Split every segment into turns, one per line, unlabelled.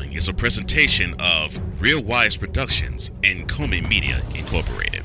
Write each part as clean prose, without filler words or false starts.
following is a presentation of Real Wise Productions and Komen Media Incorporated.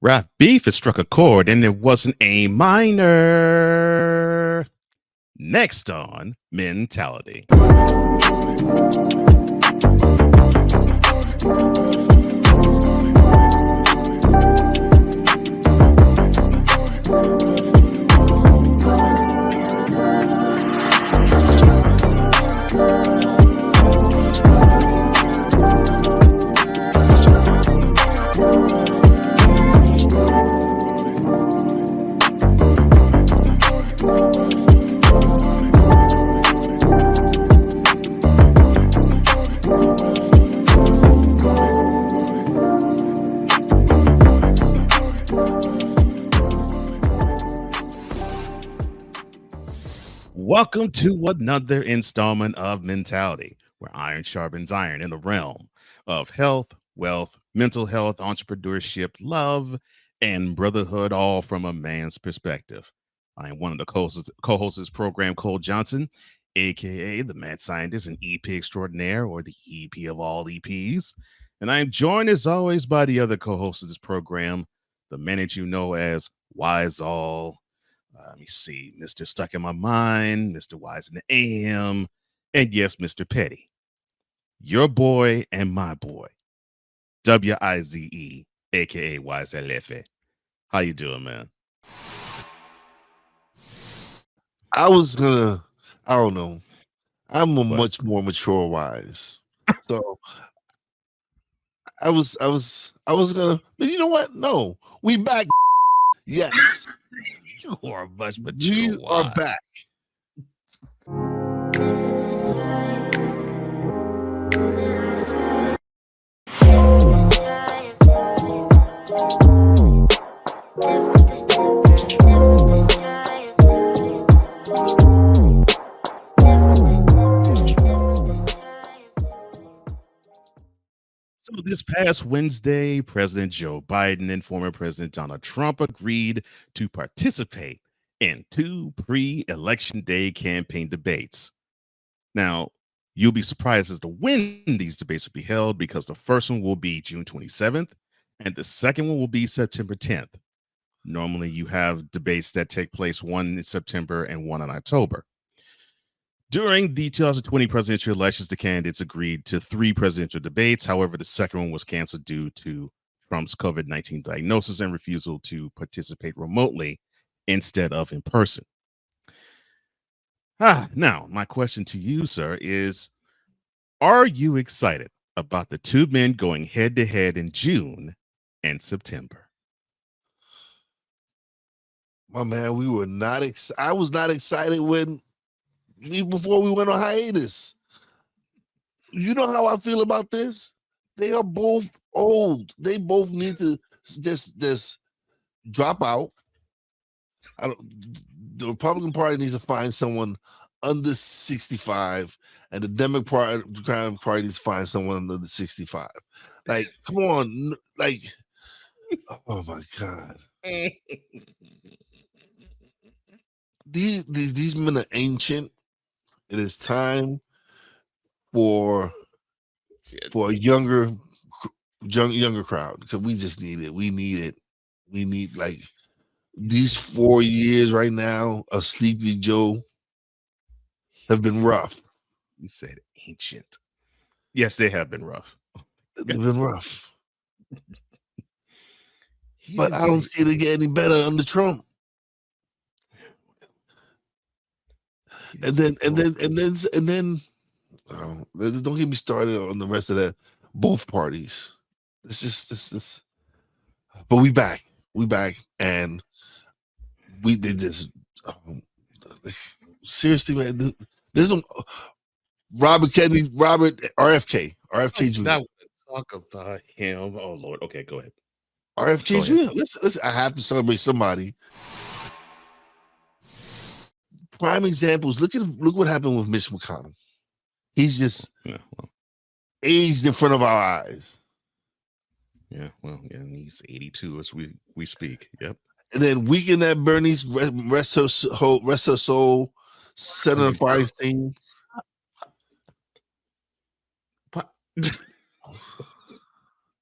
Rap Beef has struck a chord and it wasn't A minor. Next on Mentality. Welcome to another installment of Mentality, where iron sharpens iron in the realm of health, wealth, mental health, entrepreneurship, love, and brotherhood, all from a man's perspective. I am one of the co-hosts of this program, Cole Johnson, aka the mad scientist and EP extraordinaire, or the EP of all EPs. And I am joined as always by the other co-hosts of this program, the man that you know as Wise All. Let me see, Mr. Stuck in My Mind, Mr. Wise in the AM, and yes, Mr. Petty. Your boy and my boy, WIZE, aka Wise LF. How you doing, man?
I don't know. I'm a much more mature Wise. So I was gonna, but you know what? No, we back. Yes.
You are much mature.
We are back.
So this past Wednesday, President Joe Biden and former President Donald Trump agreed to participate in two pre-election day campaign debates. Now, you'll be surprised as to when these debates will be held, because the first one will be June 27th and the second one will be September 10th. Normally, you have debates that take place, one in September and one in October. During the 2020 presidential elections, the candidates agreed to three presidential debates. However, the second one was canceled due to Trump's COVID-19 diagnosis and refusal to participate remotely instead of in person. Now, my question to you, sir, is, are you excited about the two men going head to head in June and September?
My man, we were not I was not excited before we went on hiatus. You know how I feel about this? They are both old. They both need to just drop out. The Republican Party needs to find someone under 65, and the Democratic Party needs to find someone under 65. Like, come on, like, oh my God. These men are ancient. It is time for a younger crowd, because we just need it. We need it. We need, like, these 4 years right now of Sleepy Joe have been rough.
You said ancient. Yes, they have been rough.
They've been rough. But I don't see it get any better under Trump. And then don't get me started on the rest of that. Both parties. It's just this. But we back, and we did this. Seriously, man. There's some Robert RFK Jr.
talk about him. Oh Lord. Okay, go ahead.
RFK
Go ahead.
Jr. Let's. I have to celebrate somebody. Prime examples. Look what happened with Mitch McConnell. He's just
Yeah, well,
aged in front of our eyes.
yeah, and he's 82 as we speak. Yep.
And then weekend at Bernie's, rest her soul, Senator Feinstein.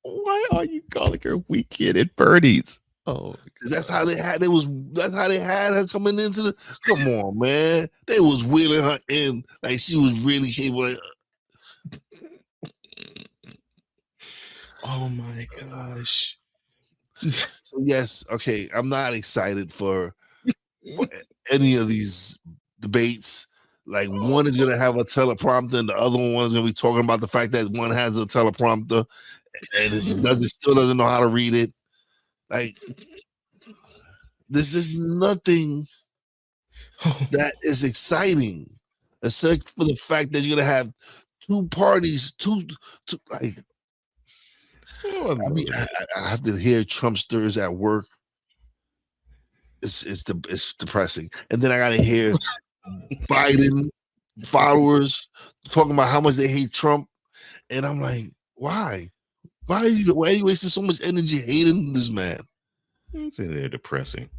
Why are you calling her weekend at Bernie's? Oh,
Cause that's how they had her coming into the. Come on, man. They was wheeling her in like she was really capable.
oh my gosh.
So yes, okay. I'm not excited for any of these debates. Like one is gonna have a teleprompter, and the other one is gonna be talking about the fact that one has a teleprompter and it still doesn't know how to read it. Like this is nothing that is exciting, except for the fact that you're gonna have two parties, two like. I mean, I have to hear Trumpsters at work. It's depressing, and then I gotta hear Biden followers talking about how much they hate Trump, and I'm like, why? Why are you wasting so much energy hating this man?
Say they're depressing.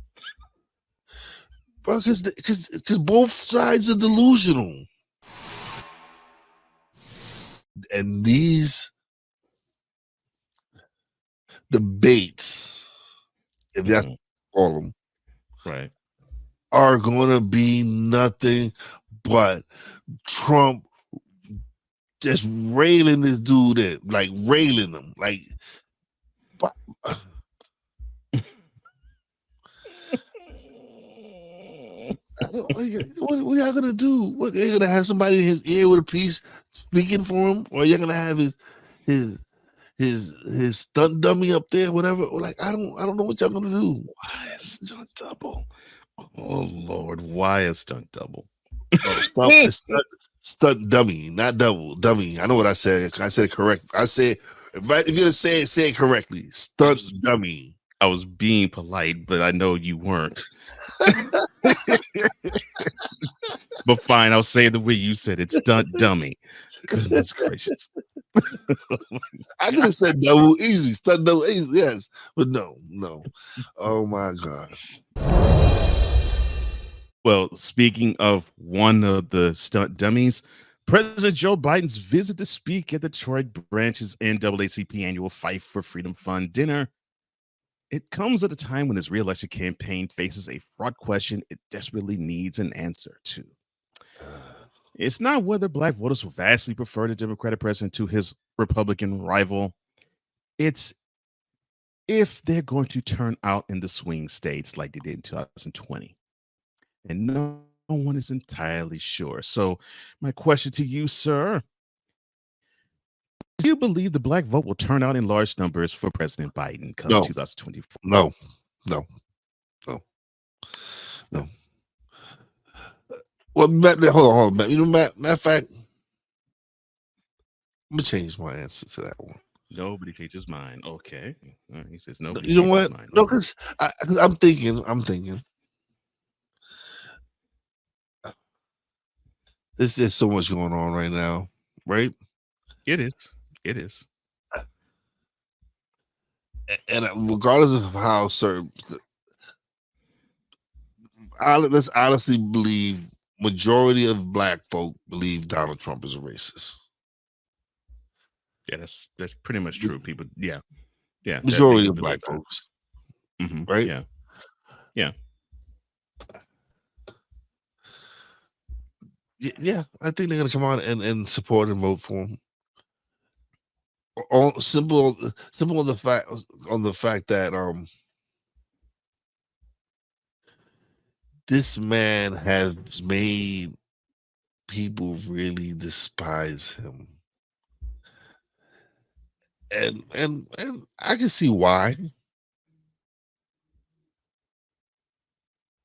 Bro, because both sides are delusional. And these debates, if that's what you call them,
Right.
are gonna be nothing but Trump just railing this dude in, like railing him, like. What are y'all gonna do? What are you gonna have somebody in his ear with a piece speaking for him, or you're gonna have his stunt dummy up there, whatever? Like I don't know what y'all gonna do.
Why a stunt double? Oh Lord, why a stunt double?
No, stunt dummy, not double dummy. I know what I said. I said it correct. I said if you're gonna say it correctly. Stunt dummy.
I was being polite, but I know you weren't. But fine, I'll say it the way you said it. Stunt dummy. Goodness gracious.
I could have said double easy, stunt double easy, yes, but no. Oh my god.
Well, speaking of one of the stunt dummies, President Joe Biden's visit to speak at the Detroit branch's NAACP annual Fight for Freedom Fund dinner. It comes at a time when his reelection campaign faces a fraught question it desperately needs an answer to. It's not whether black voters will vastly prefer the Democratic president to his Republican rival. It's if they're going to turn out in the swing states like they did in 2020. And no one is entirely sure. So, my question to you, sir, do you believe the black vote will turn out in large numbers for President Biden come
No.
2024?
No. Well, hold on. You know, matter of fact, I'm gonna change my answer to that one.
Nobody changes his mind. Okay. He says nobody
You know
changes
what?
his mind.
No, because I'm thinking. There's so much going on right now, right?
It is. It is.
And regardless of how certain, let's honestly believe majority of black folk believe Donald Trump is a racist.
Yeah, that's pretty much true. People, yeah,
Majority of black folks, right?
Yeah.
Yeah, I think they're gonna come out and support and vote for him. All simple on the fact that this man has made people really despise him. And I can see why.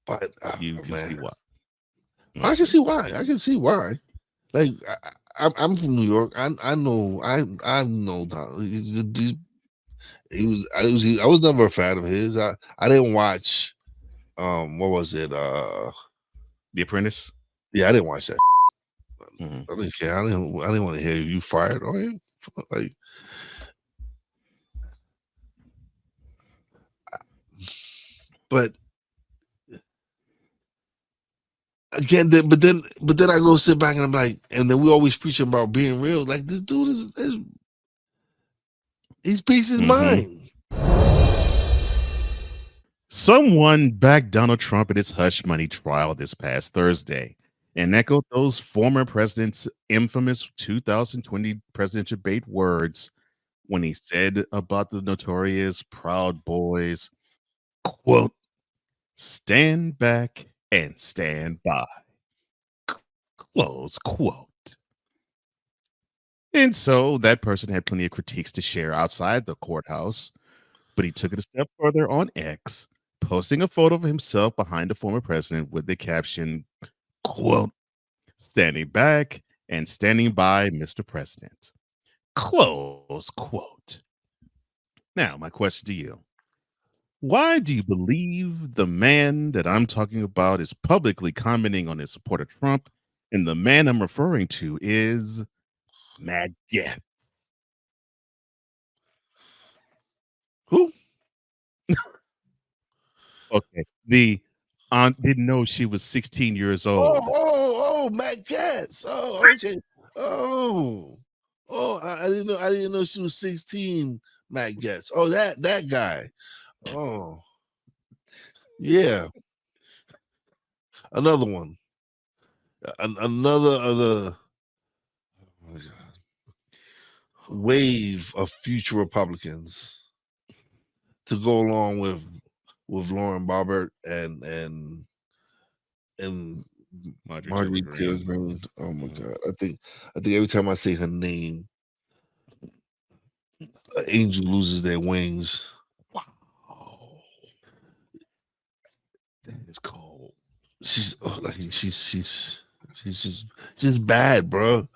But
You can see what?
I can see why. Like I'm from New York. I know Donald. I was never a fan of his. I didn't watch what was it?
The Apprentice.
Yeah, I didn't watch that.
Mm-hmm.
I didn't care. I didn't want to hear you fired on him. Like, but again, but then I go sit back and I'm like, and then we always preaching about being real. Like, this dude is he's peace his mind.
Someone backed Donald Trump in his hush money trial this past Thursday and echoed those former president's infamous 2020 presidential debate words when he said about the notorious Proud Boys, quote, stand back and stand by, close quote. And so that person had plenty of critiques to share outside the courthouse, but he took it a step further on X, posting a photo of himself behind the former president with the caption, quote, standing back and standing by Mr. President, close quote. Now, my question to you. Why do you believe the man that I'm talking about is publicly commenting on his support of Trump, and the man I'm referring to is Matt Gaetz?
Who?
Okay. The aunt didn't know she was 16 years old.
Oh, Matt Katz. Oh, okay. I didn't know she was 16. Matt Getz. Oh, that guy. Oh, yeah. Another one. Another other wave of future Republicans to go along with Lauren Boebert and Marjorie Taylor Greene. Oh my God! I think every time I say her name, an angel loses their wings.
Wow, that is cold.
She's just bad, bro.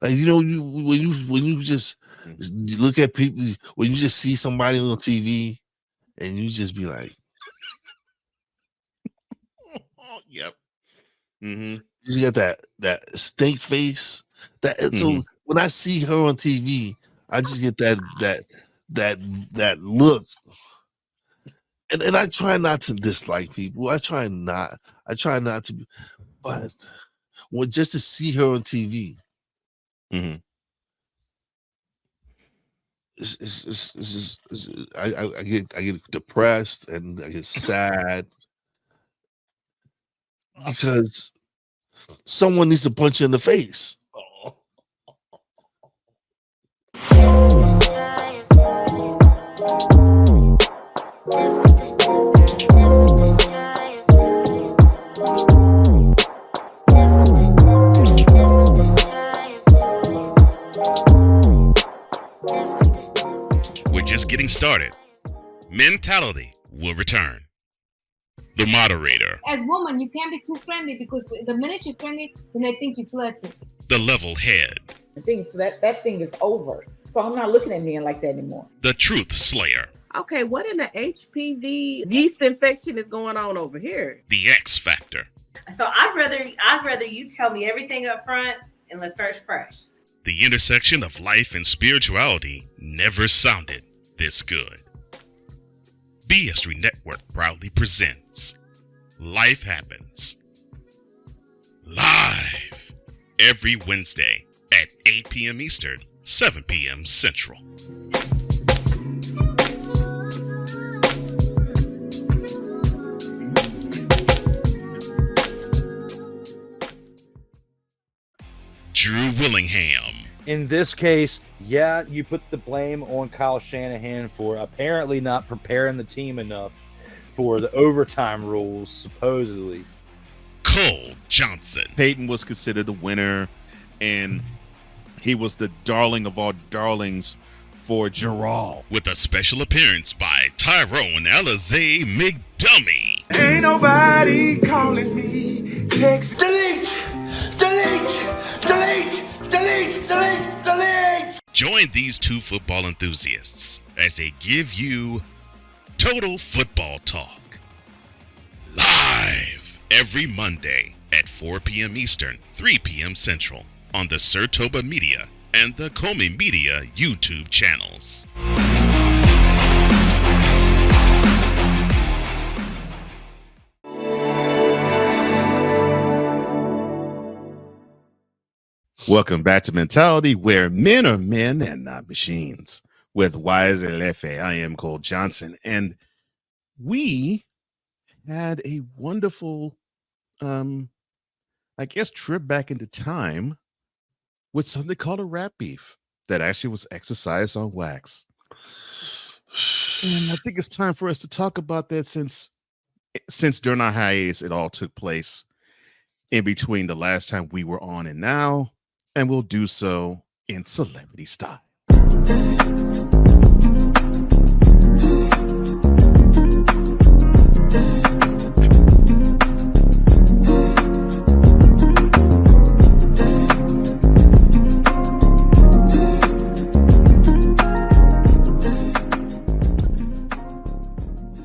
Like, you know, when you just look at people, when you just see somebody on TV, and you just be like,
yep. Mm-hmm.
You got that stink face. So when I see her on TV, I just get that look. And I try not to dislike people. I try not to, but just to see her on TV, I get depressed and I get sad because someone needs to punch you in the face.
We're just getting started. Mentality will return. The moderator.
As woman, you can't be too friendly because the minute you're friendly, then they think you're flirting.
The level head.
So that thing is over. So I'm not looking at men like that anymore.
The truth slayer.
Okay, what in the HPV yeast infection is going on over here?
The X factor.
So I'd rather you tell me everything up front and let's start fresh.
The intersection of life and spirituality never sounded this good. BS3 Network proudly presents Life Happens. Live every Wednesday at 8 p.m. Eastern, 7 p.m. Central. Drew Willingham.
In this case, yeah, you put the blame on Kyle Shanahan for apparently not preparing the team enough for the overtime rules, supposedly.
Cole Johnson. Peyton was considered the winner, and he was the darling of all darlings for Gerald. With a special appearance by Tyrone Alizé McDummy.
Ain't nobody calling me. Text. Delete.
Join these two football enthusiasts as they give you Total Football Talk. Live every Monday at 4 p.m. Eastern, 3 p.m. Central on the Sertoba Media and the Comey Media YouTube channels. Welcome back to Mentality, where men are men and not machines. With Wise LFA, I am Cole Johnson, and we had a wonderful, trip back into time with something called a rap beef that actually was exercised on wax. And I think it's time for us to talk about that since during our hiatus, it all took place in between the last time we were on and now, and we'll do so in celebrity style.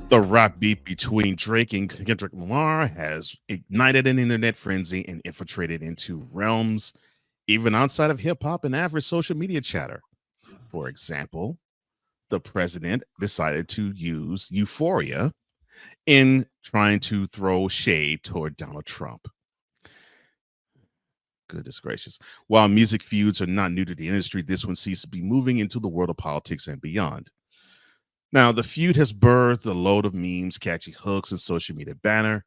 The rap beef between Drake and Kendrick Lamar has ignited an internet frenzy and infiltrated into realms even outside of hip hop and average social media chatter. For example, the president decided to use Euphoria in trying to throw shade toward Donald Trump. Goodness gracious. While music feuds are not new to the industry, this one seems to be moving into the world of politics and beyond. Now, the feud has birthed a load of memes, catchy hooks, and social media banner,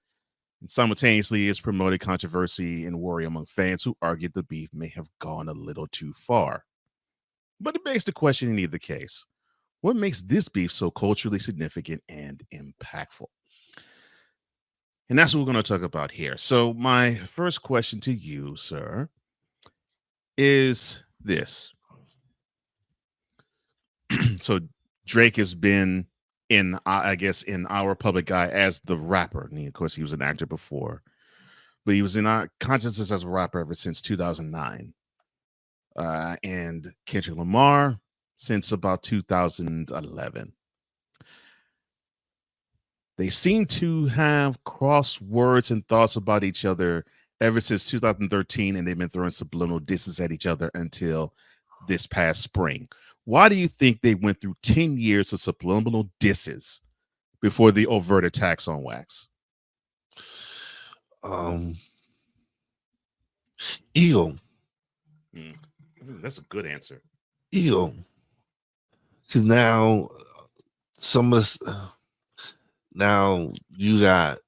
and simultaneously it's promoted controversy and worry among fans who argued the beef may have gone a little too far. But it begs the question in either case, what makes this beef so culturally significant and impactful? And that's what we're going to talk about here. So my first question to you, sir, is this. So Drake has been in our public eye as the rapper. And of course, he was an actor before, but he was in our consciousness as a rapper ever since 2009. And Kendrick Lamar since about 2011. They seem to have crossed words and thoughts about each other ever since 2013, and they've been throwing subliminal disses at each other until this past spring. Why do you think they went through 10 years of subliminal disses before the overt attacks on wax?
Ego.
That's a good answer.
Ego. Because now some of us, now you got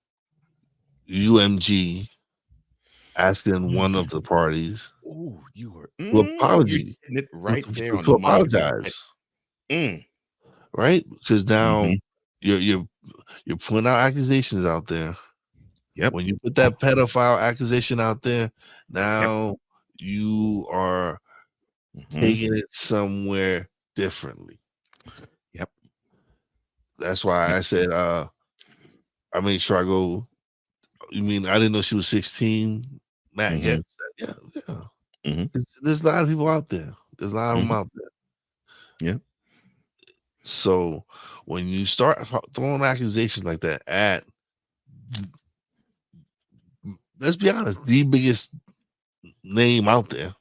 UMG asking one of the parties
you were
to apology.
It right there on
to
the
apologize. Right? Because now you're putting out accusations out there.
Yep.
When you put that pedophile accusation out there, now you are taking it somewhere differently.
Yep.
That's why I said I made sure I go. You mean I didn't know she was 16? Matt, yeah. There's a lot of people out there. There's a lot of them out there.
Yeah.
So when you start throwing accusations like that at, let's be honest, the biggest name out there.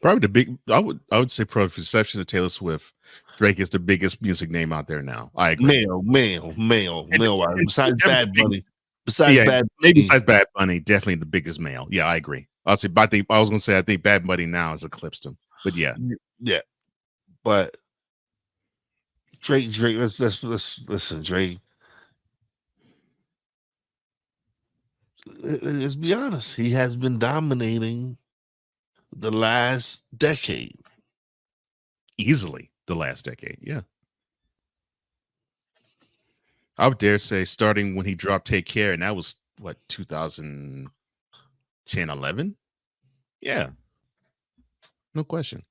Probably I would say probably for exception of Taylor Swift, Drake is the biggest music name out there now. I agree.
Male. Besides Bad Bunny.
Besides Bad Bunny, definitely the biggest male. Yeah, I agree. I think Bad Bunny now has eclipsed him. But yeah.
But Drake, let's listen, Drake. Let's be honest. He has been dominating the last decade.
Easily the last decade, yeah. I would dare say starting when he dropped Take Care, and that was what, 2010, 11? Yeah. No question.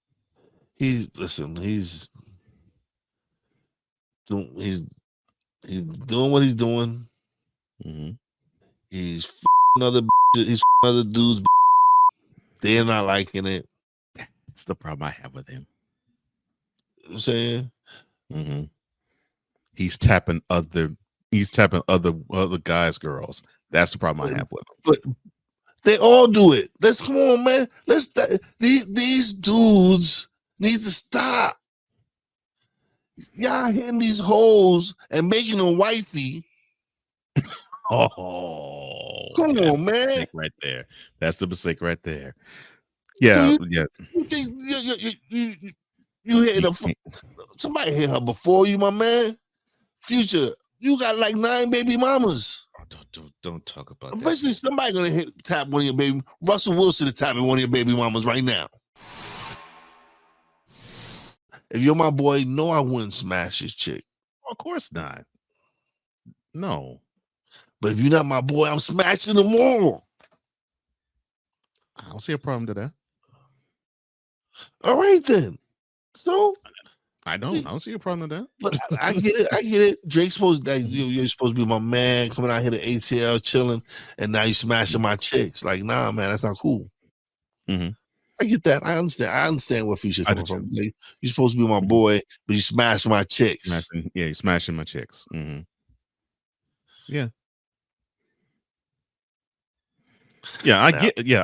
He's doing what he's doing. He's other dudes. They're not liking it.
It's the problem I have with him.
You know what I'm saying?
Mm-hmm. He's tapping other guys, girls. That's the problem I have with him.
But they all do it. Let's come on, man. These dudes need to stop. Y'all hitting these hoes and making them wifey.
Oh,
Come
that's
on,
the
man.
mistake right there. That's the mistake right there. Yeah, yeah.
You think you hit somebody hit her before you, my man? Future, you got like 9 baby mamas.
Don't talk about that.
Eventually, somebody gonna tap one of your baby. Russell Wilson is tapping one of your baby mamas right now. If you're my boy, no, I wouldn't smash his chick.
Of course not. No.
But if you're not my boy, I'm smashing them all.
I don't see a problem to that.
All right then. So
I don't see a problem with that.
But I get it. Drake's supposed that you're supposed to be my man, coming out here to ATL chilling, and now you smashing my chicks. Like, nah, man, that's not cool.
Mm-hmm.
I get that. I understand where Future coming from. Like, you're supposed to be my
Mm-hmm.
boy, but you smash my chicks.
You're smashing my chicks. Mm-hmm. Yeah. Yeah,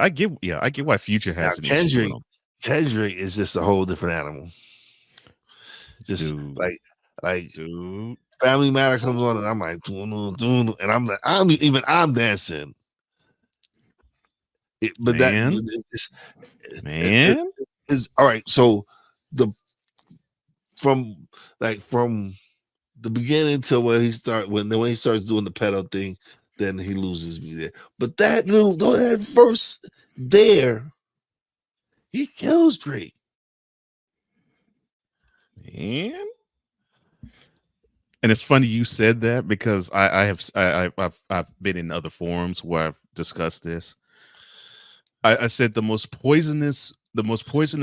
I get why Future has an issue with him.
Kendrick is just a whole different animal. Just
Dude.
like
Dude.
Family Matter comes on, and I'm like, and I'm dancing.
Man.
Is all right. So from the beginning to when he starts doing the pedo thing, then he loses me there. But that verse there, he kills Drake.
Man. And it's funny you said that because I've been in other forums where I've discussed this. I said the most poisonous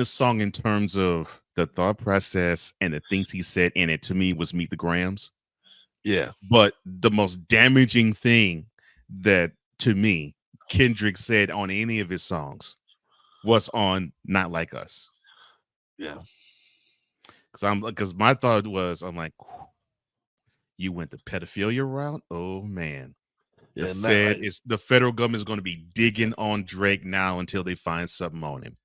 song in terms of the thought process and the things he said in it to me was Meet the Grams.
Yeah.
But the most damaging thing that to me Kendrick said on any of his songs was on Not Like Us.
Yeah.
Because my thought was, I'm like, you went the pedophilia route. Oh man.
Yeah,
The federal government is going to be digging on Drake now until they find something on him.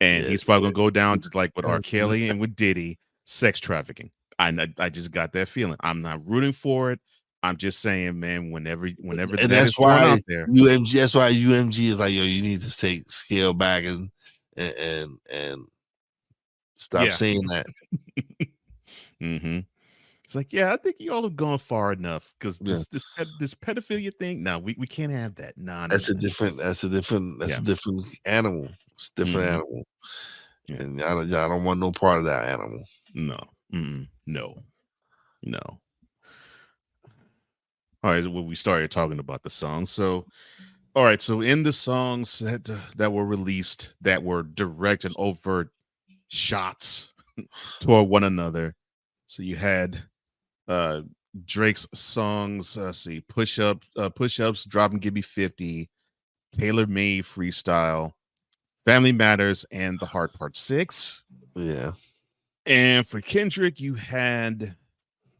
And he's probably going to go down to like with R. Kelly and with Diddy, sex trafficking. I just got that feeling. I'm not rooting for it. I'm just saying, man, whenever that is thrown out there.
That's why UMG is like, yo, you need to scale back and stop saying that.
Mm-hmm. It's like, yeah, I think you all have gone far enough because this pedophilia thing. No, we can't have that.
That's a different animal. It's a different animal. Yeah. And I don't want no part of that animal.
No. No. All right, well, we started talking about the song. So, all right, so in the songs that were released that were direct and overt shots toward one another. So you had Drake's songs, push-ups, drop and give me 50, Tailor Made Freestyle, Family Matters, and The Hard Part 6.
Yeah.
And for Kendrick, you had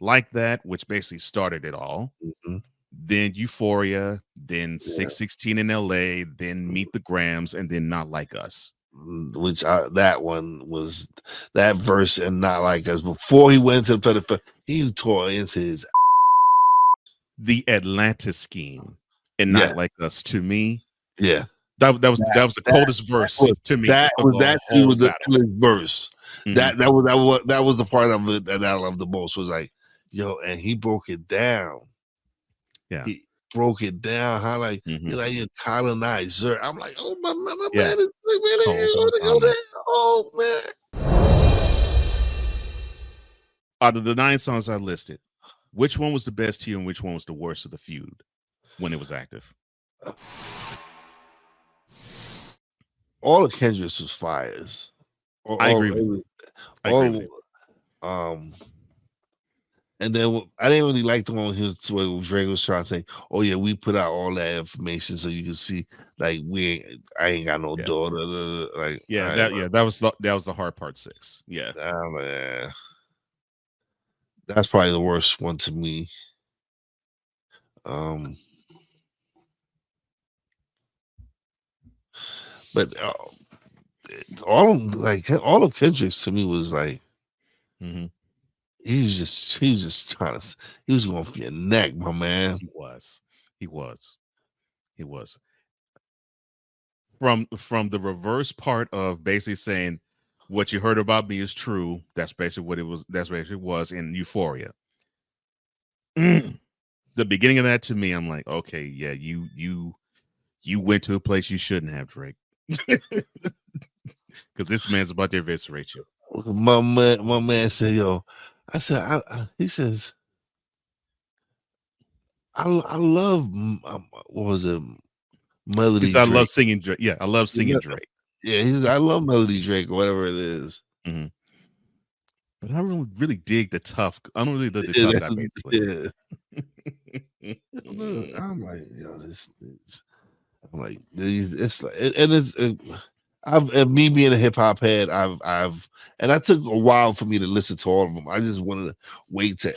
Like That, which basically started it all.
Mm-hmm.
Then Euphoria, then 616 in LA, then Meet the Grams, and then Not Like Us.
Which that one was that verse and Not Like Us. Before he went to the pedophile, he tore into his
the Atlanta scheme and Not Like Us. To me, that was the coldest verse to me.
That was the coolest verse. Mm-hmm. That was the part of it that I loved the most. Was like, yo, and he broke it down.
Yeah,
he broke it down. How like he's like a colonizer. I'm like, oh my man, is really oh man.
Out of the 9 songs I listed, which one was the best to you and which one was the worst of the feud when it was active?
All of Kendrick's was fires.
I agree with you.
And then I didn't really like the one Drake was trying to say, "Oh yeah, we put out all that information so you can see, like I ain't got no daughter." Like
that was the hard part 6. Yeah,
that's probably the worst one to me. But all of Kendrick's to me was like, he was just trying to, he was going for your neck, my man.
He was. From the reverse part of basically saying what you heard about me is true. That's basically what it was. That's basically what it was in Euphoria. The beginning of that to me, I'm like, okay, yeah, you went to a place you shouldn't have, Drake, because this man's about to eviscerate you.
My man said, "Yo," I said, he says, I love what was it, Melody Drake.
I love singing Drake. Yeah, I love singing Drake.
Yeah, I love Melody Drake or whatever it is.
But I don't really dig the tough. I don't really dig the tough guy, basically.
Yeah. I'm like, yo, I'm like, it's like, and it's. Me being a hip hop head, and I took a while for me to listen to all of them. I just wanted to wait till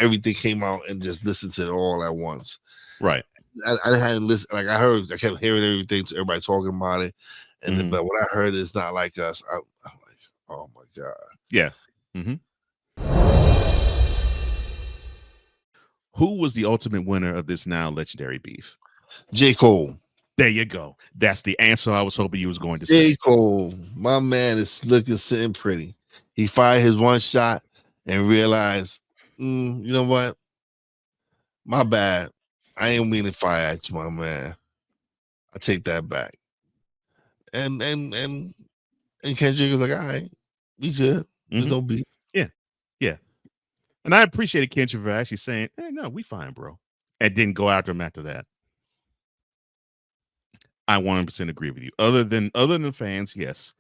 everything came out and just listen to it all at once.
Right.
I hadn't listened. Like I kept hearing everything, to everybody talking about it, and then, but what I heard is not like us. I'm like, oh my god.
Yeah. Who was the ultimate winner of this now legendary beef?
J. Cole.
There you go. That's the answer I was hoping you was going to say.
J. Cole, my man is sitting pretty. He fired his one shot and realized, you know what? My bad. I ain't mean to fire at you, my man. I take that back. And Kendrick was like, all right, we good. There's no beef.
Yeah. And I appreciated Kendrick for actually saying, hey, no, we fine, bro. And didn't go after him after that. I 100% agree with you. Other than fans, yes.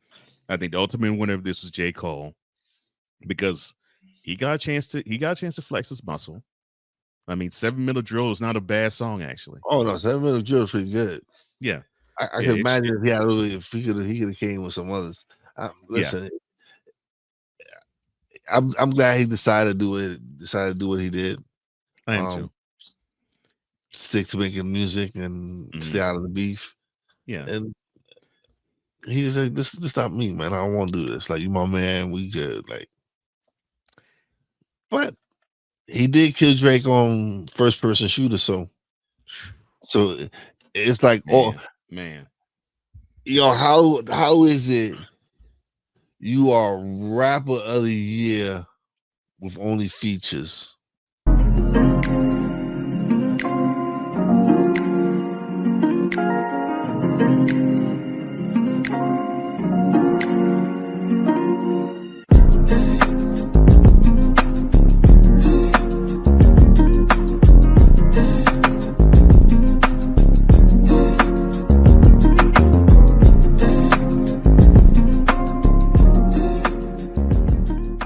I think the ultimate winner of this was J. Cole, because he got a chance to flex his muscle. I mean, 7 Minute Drill is not a bad song, actually.
Oh no, 7 Minute Drill is pretty good.
Yeah.
I can imagine if he could have came with some others. Listen, I'm glad he decided to do what he did.
I am too.
Stick to making music and stay out of the beef.
Yeah.
And he's like, this is not me, man. I don't want to do this. Like, you my man, we good. Like, but he did kill Drake on first person shooter, so it's like,
man.
Yo, how is it you are rapper of the year with only features?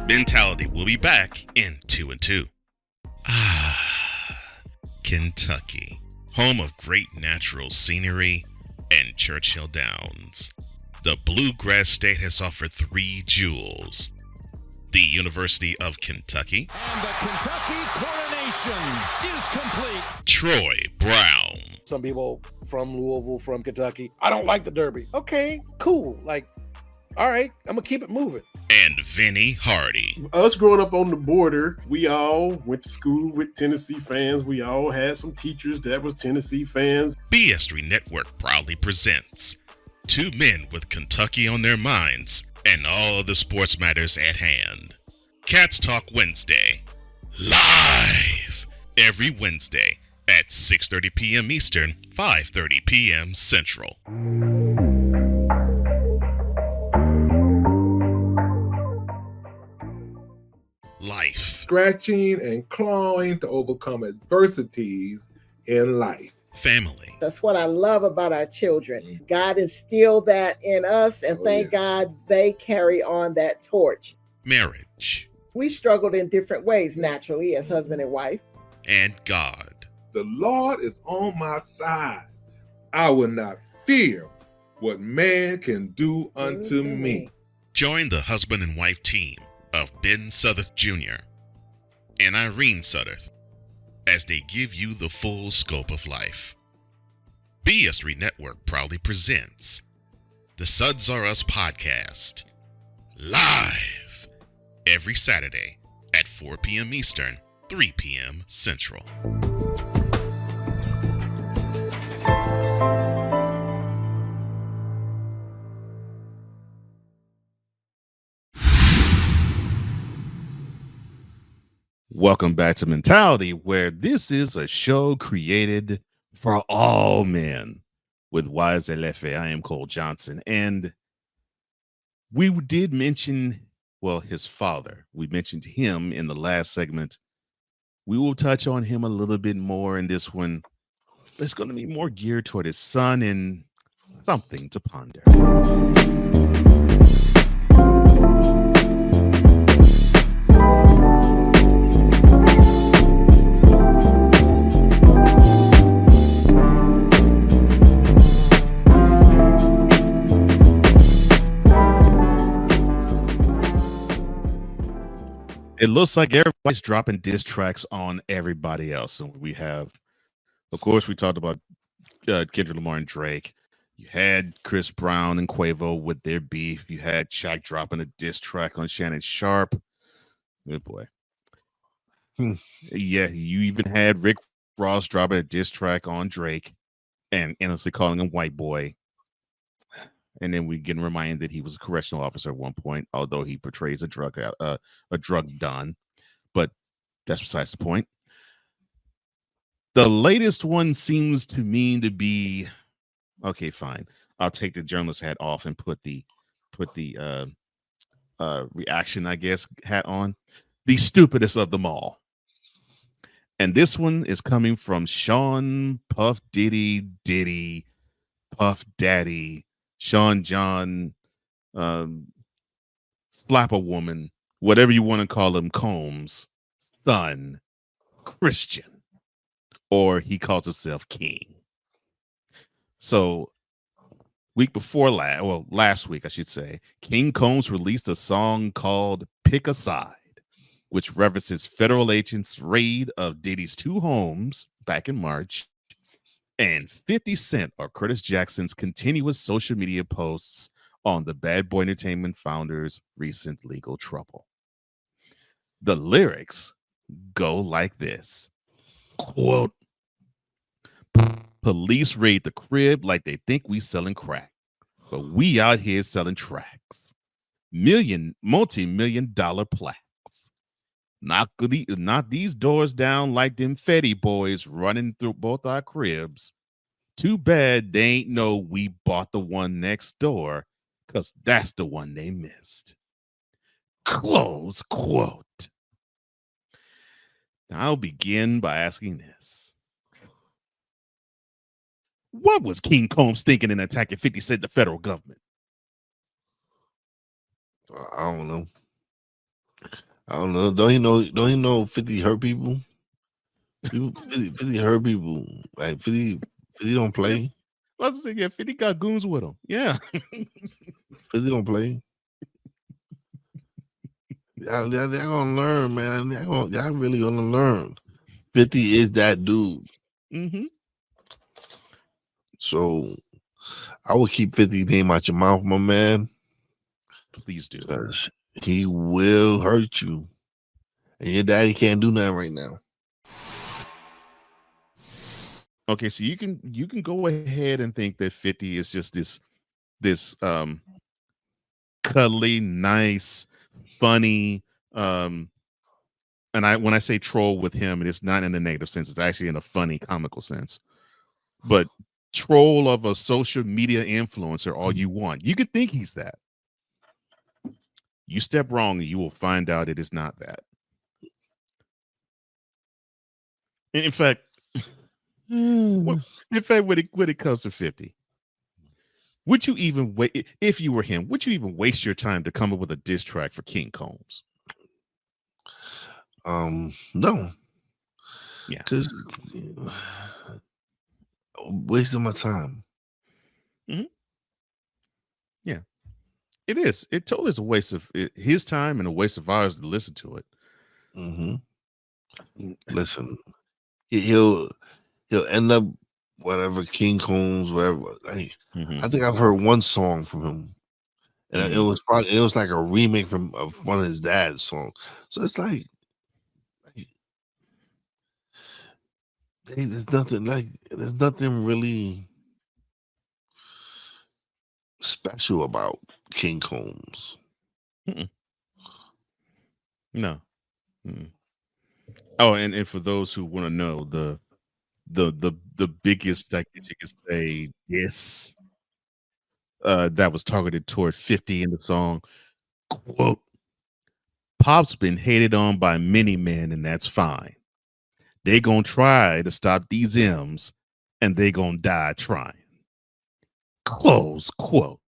Mentality will be back in 2 and 2. Kentucky, home of great natural scenery and Churchill Downs. The Bluegrass State has offered 3 jewels. The University of Kentucky.
And the Kentucky coronation is complete.
Troy Brown.
Some people from Louisville, from Kentucky, I don't like the Derby. Okay, cool. Like, all right, I'm going to keep it moving.
And Vinny Hardy.
Us growing up on the border, we all went to school with Tennessee fans. We all had some teachers that was Tennessee fans.
BS3 Network proudly presents 2 men with Kentucky on their minds and all the sports matters at hand. Cats Talk Wednesday. Live every Wednesday at 6:30 p.m. Eastern, 5:30 p.m. Central. Life.
Scratching and clawing to overcome adversities in life.
Family.
That's what I love about our children. God instilled that in us, and thank God they carry on that torch.
Marriage.
We struggled in different ways, naturally, as husband and wife.
And God.
The Lord is on my side. I will not fear what man can do unto me.
Join the husband and wife team of Ben Southard Jr. and Irene Southard as they give you the full scope of life. BS3 Network proudly presents the Suds Are Us podcast, live every Saturday at 4 p.m. Eastern, 3 p.m. Central. Welcome back to Mentality, where this is a show created for all men with Wise Elefe. I am Cole Johnson, and we did mention, well, his father. We mentioned him in the last segment. We will touch on him a little bit more in this one. It's going to be more geared toward his son and something to ponder. It looks like everybody's dropping diss tracks on everybody else. And we have, of course, we talked about Kendrick Lamar and Drake. You had Chris Brown and Quavo with their beef. You had Shaq dropping a diss track on Shannon Sharp. Good boy. Yeah, you even had Rick Ross dropping a diss track on Drake and endlessly calling him white boy. And then we get reminded that he was a correctional officer at one point, although he portrays a drug don. But that's besides the point. The latest one seems to mean to be, okay, fine. I'll take the journalist hat off and put the reaction, I guess, hat on. The stupidest of them all. And this one is coming from Sean Puff Diddy Puff Daddy Sean John, slap a woman, whatever you want to call him, Combs' son, Christian, or he calls himself King. So last week, I should say, King Combs released a song called Pick a Side, which references federal agents' raid of Diddy's two homes back in March, and 50 Cent or Curtis Jackson's continuous social media posts on the Bad Boy Entertainment founder's recent legal trouble. The lyrics go like this, quote, "Police raid the crib like they think we selling crack, but we out here selling tracks. Multi-million dollar plaques. Knock these doors down like them Fetty boys running through both our cribs. Too bad they ain't know we bought the one next door, because that's the one they missed." Close quote. Now I'll begin by asking this. What was King Combs thinking in attacking 50 Cent, the federal government?
I don't know. Don't you know 50 hurt people? 50 hurt people. Like 50 don't play.
I was saying, yeah, 50 got goons with him. Yeah.
50 don't play. Y'all gonna learn, man. Y'all really gonna learn. 50 is that dude.
Mm-hmm.
So I will keep 50 name out your mouth, my man.
Please do.
Because he will hurt you. And your daddy can't do nothing right now.
Okay, so you can go ahead and think that 50 is just this cuddly, nice, funny, and when I say troll with him, it's not in a negative sense, it's actually in a funny, comical sense. But troll of a social media influencer all you want. You could think he's that. You step wrong and you will find out it is not that. And in fact, when it comes to 50, would you even wait, if you were him, would you even waste your time to come up with a diss track for King Combs?
No.
Yeah.
Because wasting my time.
Yeah. It is. It totally is a waste of his time and a waste of ours to listen to it.
Listen, he'll end up whatever King Combs, whatever. I think I've heard one song from him, and it was like a remake of one of his dad's songs. So it's like there's nothing really special about King Combs.
No. Oh, and for those who want to know, the biggest, I guess you could say, diss that was targeted toward 50 in the song, quote, "Pop's been hated on by many men, and that's fine. They gonna try to stop these M's, and they gonna die trying." Close quote.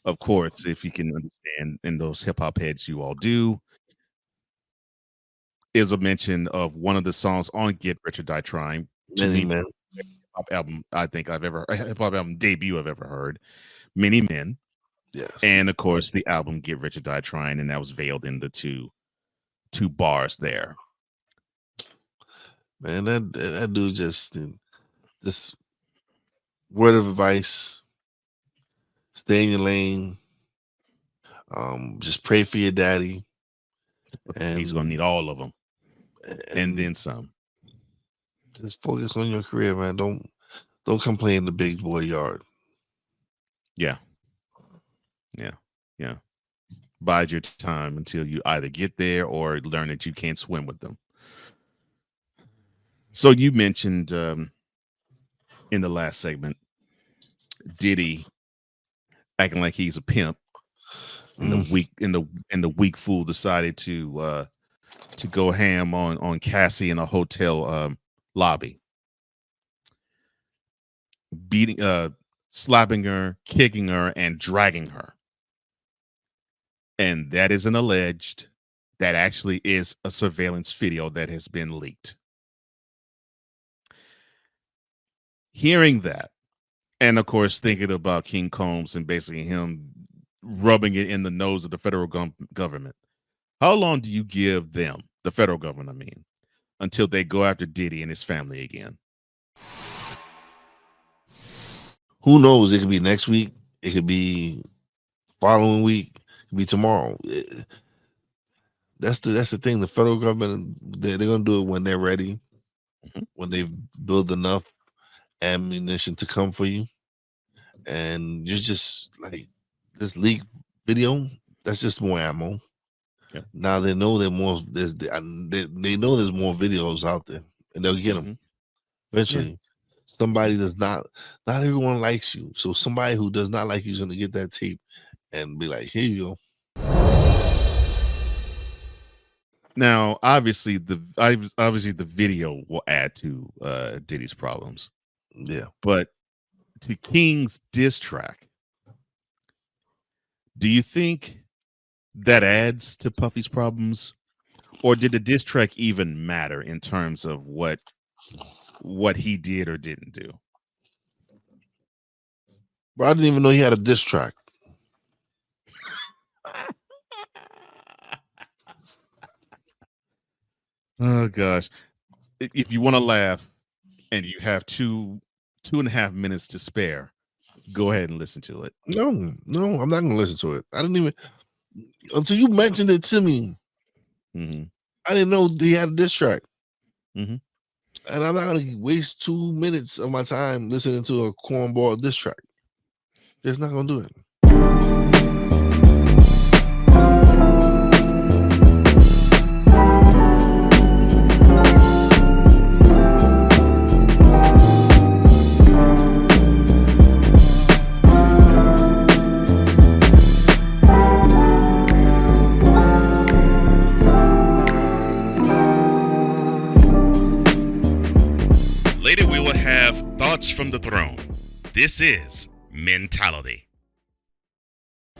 Of course, if you can understand, and those hip hop heads you all do, is a mention of one of the songs on Get Rich or Die Trying.
Many Men.
Hip hop album I think hip hop album debut I've ever heard. Many Men.
Yes.
And of course the album Get Rich or Die Trying, and that was veiled in the two bars there.
Man, that dude just word of advice: stay in your lane. Just pray for your daddy,
and he's gonna need all of them, and then some.
Just focus on your career, man. Don't come play in the big boy yard.
Yeah. Bide your time until you either get there or learn that you can't swim with them. So you mentioned in the last segment Diddy acting like he's a pimp, and the weak fool decided to go ham on Cassie in a hotel lobby, slapping her, kicking her, and dragging her. And that isn't alleged. That actually is a surveillance video that has been leaked. Hearing that, and of course thinking about King Combs and basically him rubbing it in the nose of the federal government, how long do you give them, the federal government, I mean, until they go after Diddy and his family again?
Who knows? It could be next week. It could be following week. It could be tomorrow. That's the thing. The federal government, they're gonna do it when they're ready, when they've built enough ammunition to come for you, and you're just like this leak video. That's just more ammo.
Yeah.
Now they know they know there's more videos out there, and they'll get them eventually. Yeah. Somebody does not everyone likes you, so somebody who does not like you is going to get that tape and be like, "Here you go."
Now, obviously, the video will add to Diddy's problems.
Yeah,
but to King's diss track, do you think that adds to Puffy's problems, or did the diss track even matter in terms of what he did or didn't do?
Bro, I didn't even know he had a diss track.
Oh gosh. If you want to laugh and you have 2.5 minutes to spare, go ahead and listen to it.
No, I'm not going to listen to it. I didn't even, until you mentioned it to me. I didn't know he had a diss track. And I'm not going to waste 2 minutes of my time listening to a cornball diss track. Just not going to do it.
Later we will have Thoughts from the Throne. This is Mentality.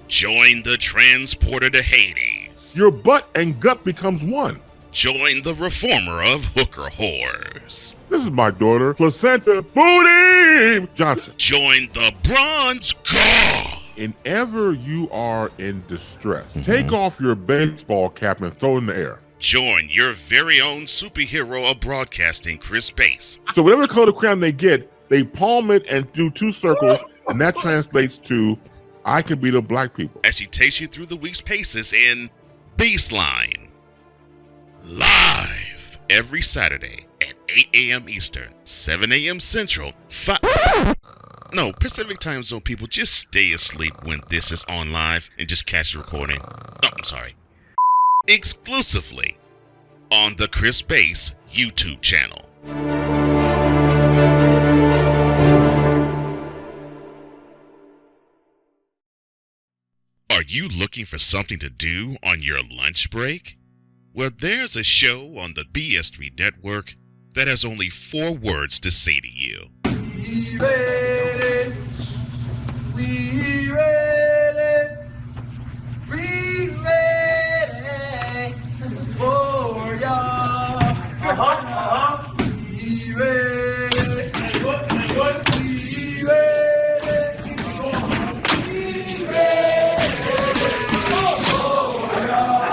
Join the transporter to Hades.
Your butt and gut becomes one.
Join the reformer of hooker whores.
This is my daughter, Placenta Booty Johnson.
Join the bronze god.
Whenever you are in distress, take off your baseball cap and throw it in the air.
Join your very own superhero of broadcasting, Chris Bass.
So whatever color crown they get, they palm it and do 2 circles, and that translates to, I can be the black people.
As she takes you through the week's paces in Baseline. Live every Saturday at 8 a.m. Eastern, 7 a.m. Central, No, Pacific time zone people, just stay asleep when this is on live and just catch the recording. Oh, I'm sorry. Exclusively on the Chris Bass YouTube channel. Are you looking for something to do on your lunch break? Well, there's a show on the BS3 network that has only 4 words to say to you.
We ready, we ready, we ready for y'all. We ready, we ready, we ready for y'all.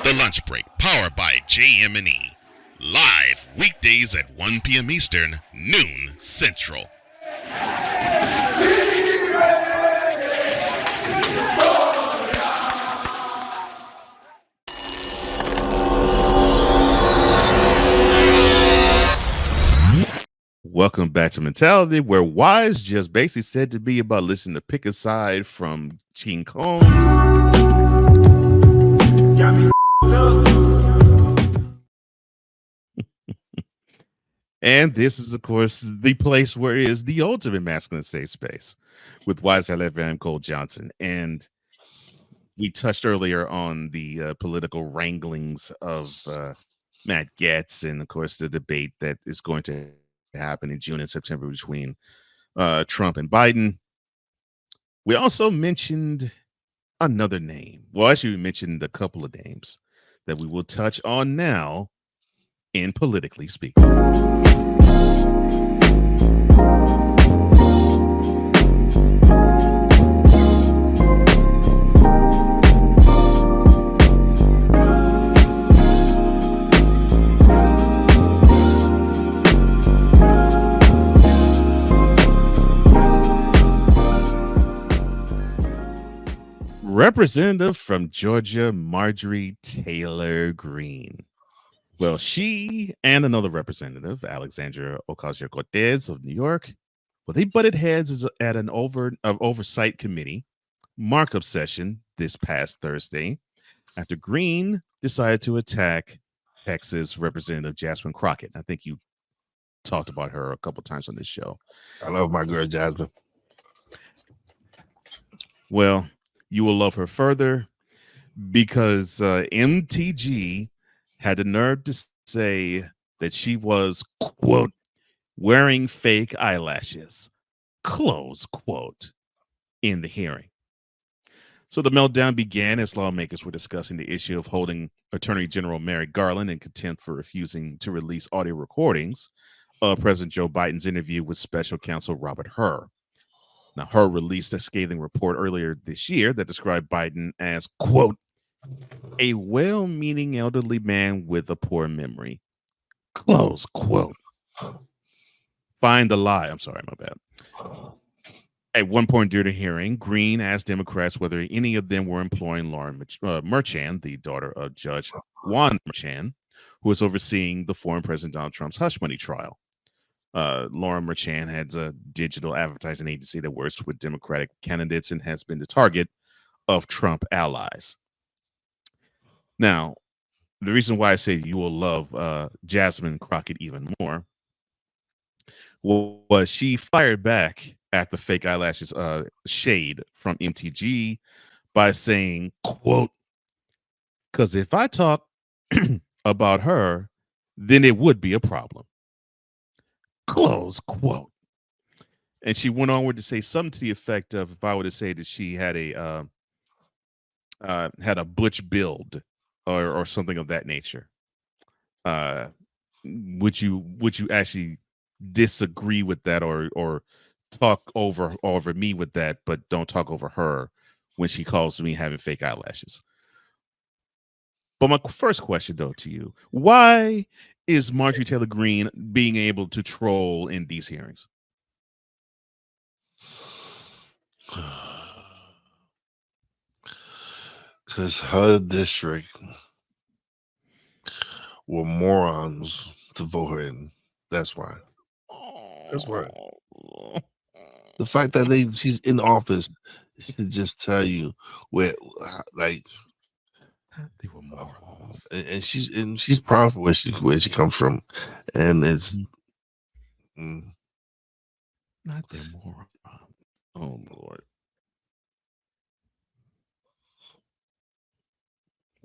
The Lunch Break, powered by JM&E. Live weekdays at 1 p.m. Eastern, noon Central. Welcome back to Mentality, where Wise just basically said to be about listening to pick a side from King Combs.
Got me
And this is, of course, the place where it is the ultimate masculine safe space with Wise and Cole Johnson. And we touched earlier on the political wranglings of Matt Gaetz and, of course, the debate that is going to happen in June and September between Trump and Biden. We also mentioned another name. Well, actually, we mentioned a couple of names that we will touch on now in Politically Speaking. Representative from Georgia, Marjorie Taylor Greene. Well, she and another representative, Alexandria Ocasio-Cortez of New York, well, they butted heads at an oversight committee markup session this past Thursday after Greene decided to attack Texas Representative Jasmine Crockett. I think you talked about her a couple times on this show.
I love my girl Jasmine.
Well, you will love her further because MTG had the nerve to say that she was, quote, wearing fake eyelashes, close quote, in the hearing. So the meltdown began as lawmakers were discussing the issue of holding Attorney General Merrick Garland in contempt for refusing to release audio recordings of President Joe Biden's interview with Special Counsel Robert Hur. Now, Hur released a scathing report earlier this year that described Biden as, quote, a well-meaning elderly man with a poor memory, close quote. Find the lie. I'm sorry, my bad. At one point during the hearing, Greene asked Democrats whether any of them were employing Lauren Merchan, the daughter of Judge Juan Merchan, who is overseeing the former President Donald Trump's hush money trial. Lauren Merchan has a digital advertising agency that works with Democratic candidates and has been the target of Trump allies. Now, the reason why I say you will love Jasmine Crockett even more was she fired back at the fake eyelashes shade from MTG by saying, quote, because if I talk about her, then it would be a problem. Close quote. And she went onward to say something to the effect of, if I were to say that she had a butch build or something of that nature, uh, would you actually disagree with that, or talk over me with that, but don't talk over her when she calls me having fake eyelashes? But my first question, though, to you: why is Marjorie Taylor Greene being able to troll in these hearings?
Because her district were morons to vote her in. That's why. That's why. The fact that she's in office should just tell you where, like,
they were morons.
And she's proud for where she comes from, and it's
not their morons. Oh Lord.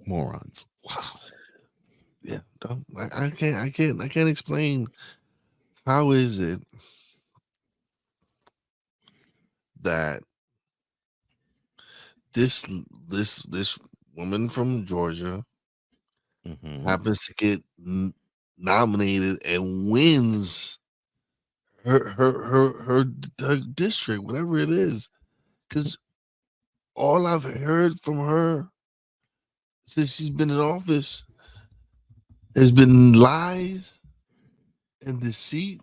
Morons. Wow.
Yeah, I can't explain how is it that this woman from Georgia happens to get nominated and wins her district, whatever it is, because all I've heard from her since she's been in office has been lies and deceit.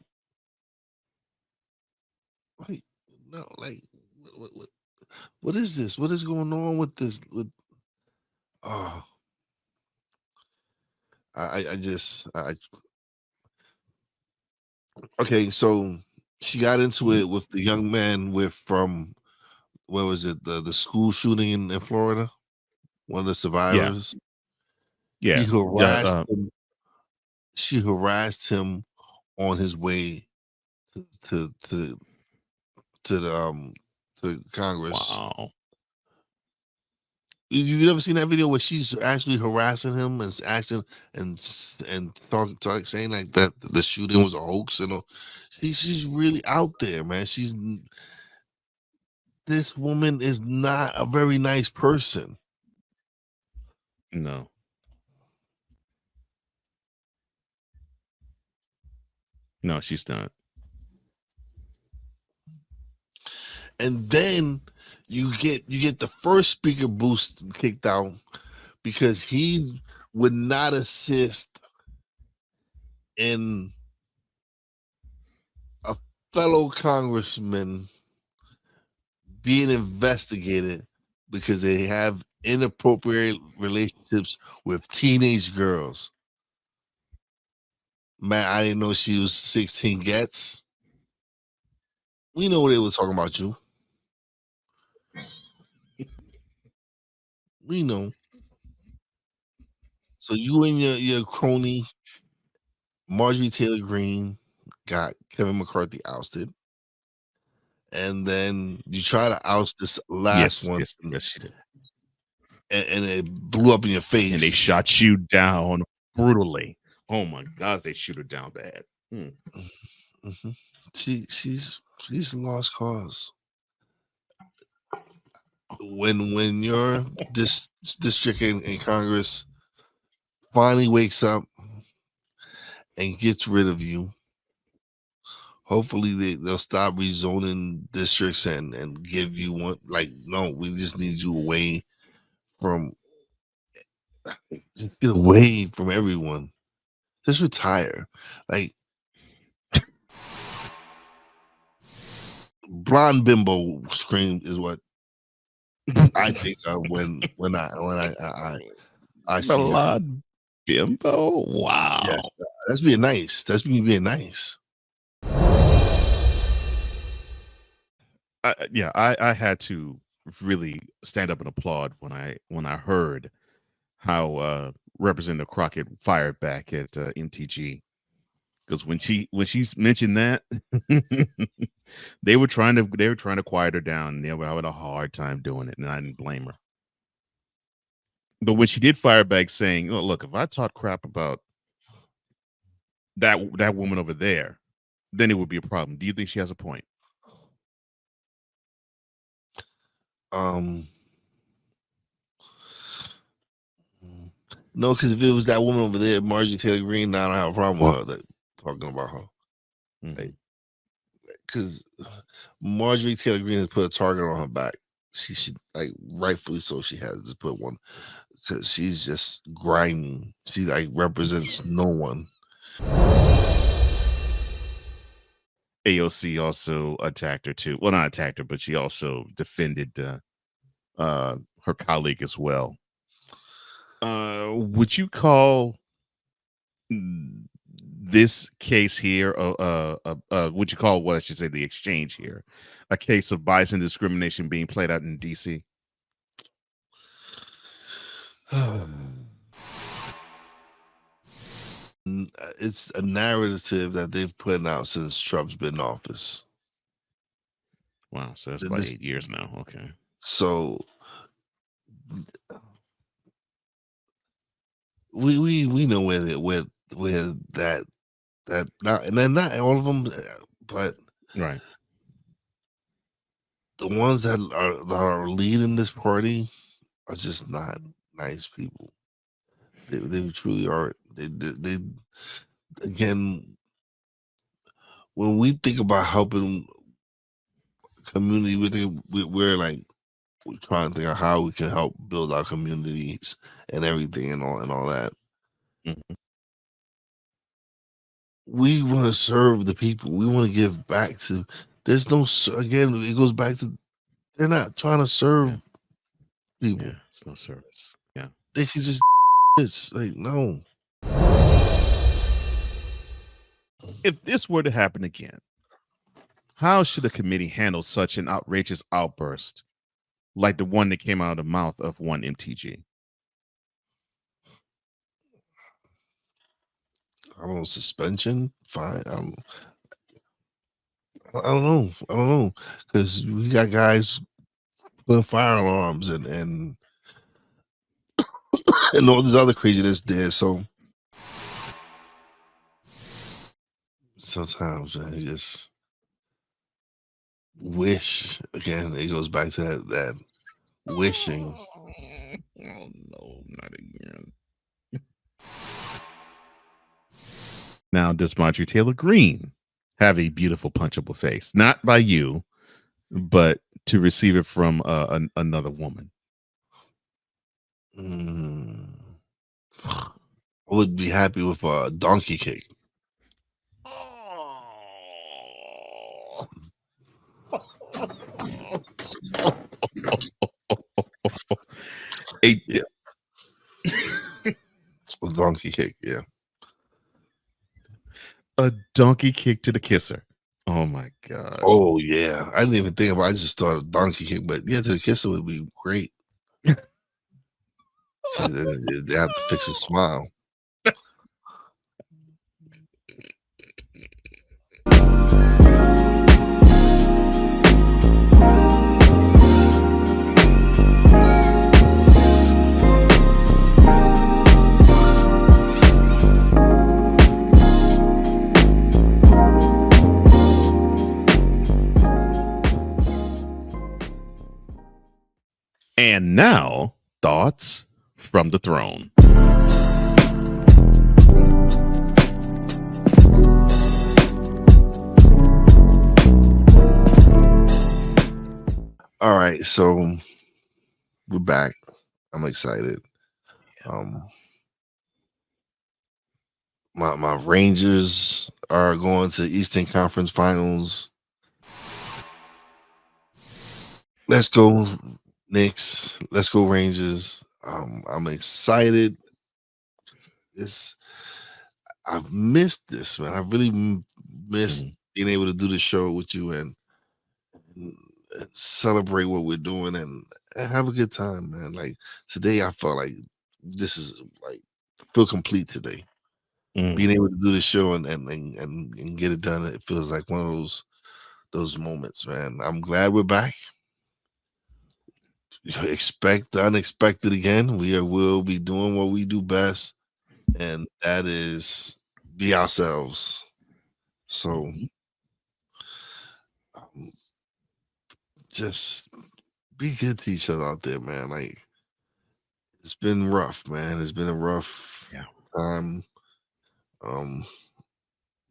Like, no, like, what is this? What is going on with this? Oh, I just okay. So she got into it with the young man from where was it? The school shooting in Florida. One of the survivors.
Yeah.
He harassed him. She harassed him on his way to Congress.
Wow.
You ever seen that video where she's actually harassing him and acting and talk saying like that the shooting was a hoax and all? She's really out there, man. This woman is not a very nice person.
No. No, she's not.
And then you get the first speaker boost kicked out because he would not assist in a fellow congressman being investigated because they have inappropriate relationships with teenage girls. Man, I didn't know she was 16 gets. We know they were talking about you. We know. So you and your crony Marjorie Taylor Greene got Kevin McCarthy ousted. And then you try to oust this last one.
Yes, she did.
And it blew up in your face.
And they shot you down brutally. Oh my gosh, they shoot her down bad.
Mm-hmm. She's a lost cause. When your district in Congress finally wakes up and gets rid of you, hopefully they'll stop rezoning districts and give you one. Like, no, we just need you away from. Just get away from everyone. Just retire. Like, blonde bimbo scream is what I think of when I see
blonde bimbo. Wow.
Yes, that's being nice. That's me being nice.
I had to really stand up and applaud when I heard how Representative Crockett fired back at MTG, because when she mentioned that, they were trying to quiet her down. They were having a hard time doing it, and I didn't blame her. But when she did fire back, saying, "Oh, look, if I talk crap about that woman over there, then it would be a problem. Do you think she has a point?
No, because if it was that woman over there, Marjorie Taylor Greene, now I don't have a problem with her talking about her. Because Marjorie Taylor Greene has put a target on her back. She should, like, rightfully so, she has to put one, because she's just grimy. She like represents no one.
AOC also attacked her too. Well, not attacked her, but she also defended her colleague as well. Would you call this case here, would you call what I should say the exchange here, a case of bias and discrimination being played out in DC?
It's a narrative that they've put out since Trump's been in office.
Wow, so that's about 8 years now. Okay.
So we know where that not, and then not all of them, but
right,
the ones that are leading this party are just not nice people. They truly aren't. They again, when we think about helping community, we're like, we're trying to think of how we can help build our communities and everything and all that. We want to serve the people. We want to give back to. There's no, again, it goes back to, they're not trying to serve people.
Yeah, it's no service. Yeah,
they can just. It's like, no.
If this were to happen again, how should a committee handle such an outrageous outburst like the one that came out of the mouth of one MTG?
I don't know, suspension? Fine. I don't know. Because we got guys putting fire alarms and and all this other craziness there. So sometimes I just wish, again, it goes back to that wishing.
Oh no, not again. Now, does Marjorie Taylor Greene have a beautiful punchable face? Not by you, but to receive it from another woman.
I would be happy with a donkey kick. Yeah. A donkey kick, yeah.
A donkey kick to the kisser. Oh my gosh.
Oh yeah. I didn't even think about it. I just thought a donkey kick, but yeah, to the kisser would be great. So they have to fix his smile.
And now, thoughts from the throne.
All right, so we're back. I'm excited. My Rangers are going to Eastern Conference Finals. Let's go Knicks. Let's go Rangers. I'm excited. I've missed this, man. I really missed being able to do the show with you and celebrate what we're doing and have a good time, man. Like today, I felt like this is like feel complete today. Being able to do the show and get it done, it feels like one of those moments, man. I'm glad we're back. Expect the unexpected again. We will be doing what we do best, and that is be ourselves. So just be good to each other out there, man. Like, it's been rough, man. It's been a rough time.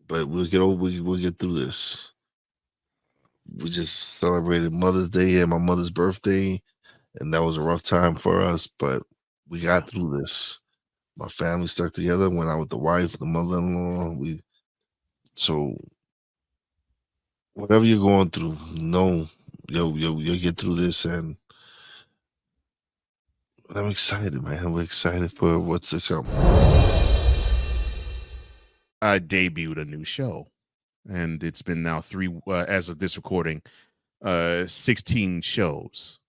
But we'll get over. We'll get through this. We just celebrated Mother's Day and my mother's birthday, and that was a rough time for us. But we got through this. My family stuck together. Went out with the wife, the mother-in-law. So whatever you're going through, you'll get through this, and I'm excited, man. We're excited for what's to come.
I debuted a new show, and it's been now as of this recording, 16 shows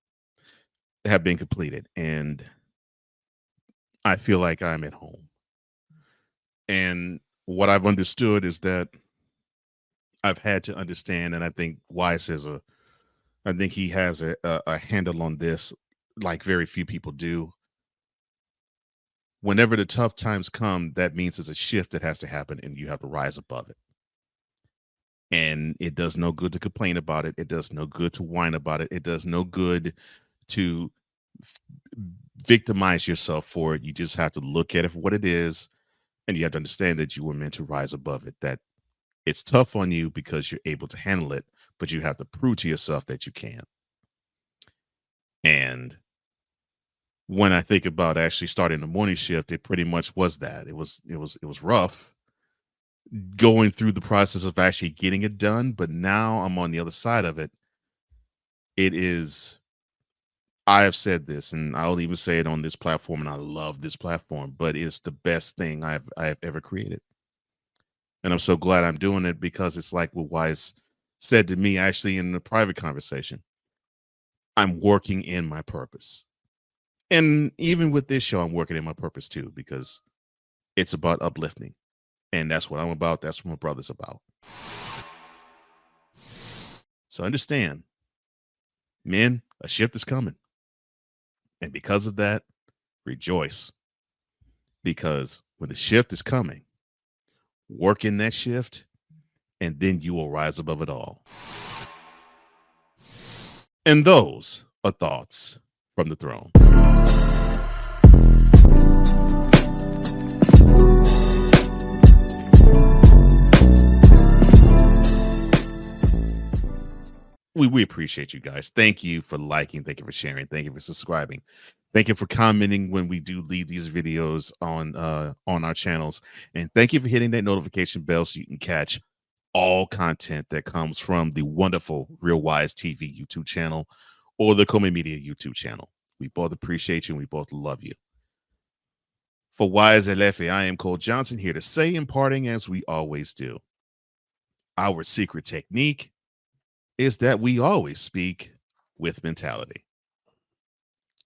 have been completed, and I feel like I'm at home. And what I've understood is that I've had to understand, and I think Wise I think he has a handle on this, like very few people do. Whenever the tough times come, that means there's a shift that has to happen, and you have to rise above it. And it does no good to complain about it. It does no good to whine about it. It does no good to victimize yourself for it. You just have to look at it for what it is, and you have to understand that you were meant to rise above it. That it's tough on you because you're able to handle it, but you have to prove to yourself that you can. And when I think about actually starting the morning shift, it pretty much was that. It was rough going through the process of actually getting it done, but now I'm on the other side of it. It is, I have said this, and I'll even say it on this platform, and I love this platform, but it's the best thing I have ever created. And I'm so glad I'm doing it, because it's like what Wise said to me actually in the private conversation. I'm working in my purpose. And even with this show, I'm working in my purpose too, because it's about uplifting. And that's what I'm about. That's what my brother's about. So understand, men, a shift is coming. And because of that, rejoice. Because when the shift is coming, work in that shift, and then you will rise above it all. And those are thoughts from the throne. We appreciate you guys. Thank you for liking. Thank you for sharing. Thank you for subscribing. Thank you for commenting when we do leave these videos on our channels. And thank you for hitting that notification bell so you can catch all content that comes from the wonderful Real Wise TV YouTube channel or the Comey Media YouTube channel. We both appreciate you and we both love you. For Wise LF, I am Cole Johnson, here to say, imparting as we always do. Our secret technique is that we always speak with mentality.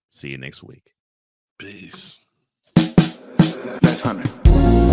See you next week.
Peace.
That's 100.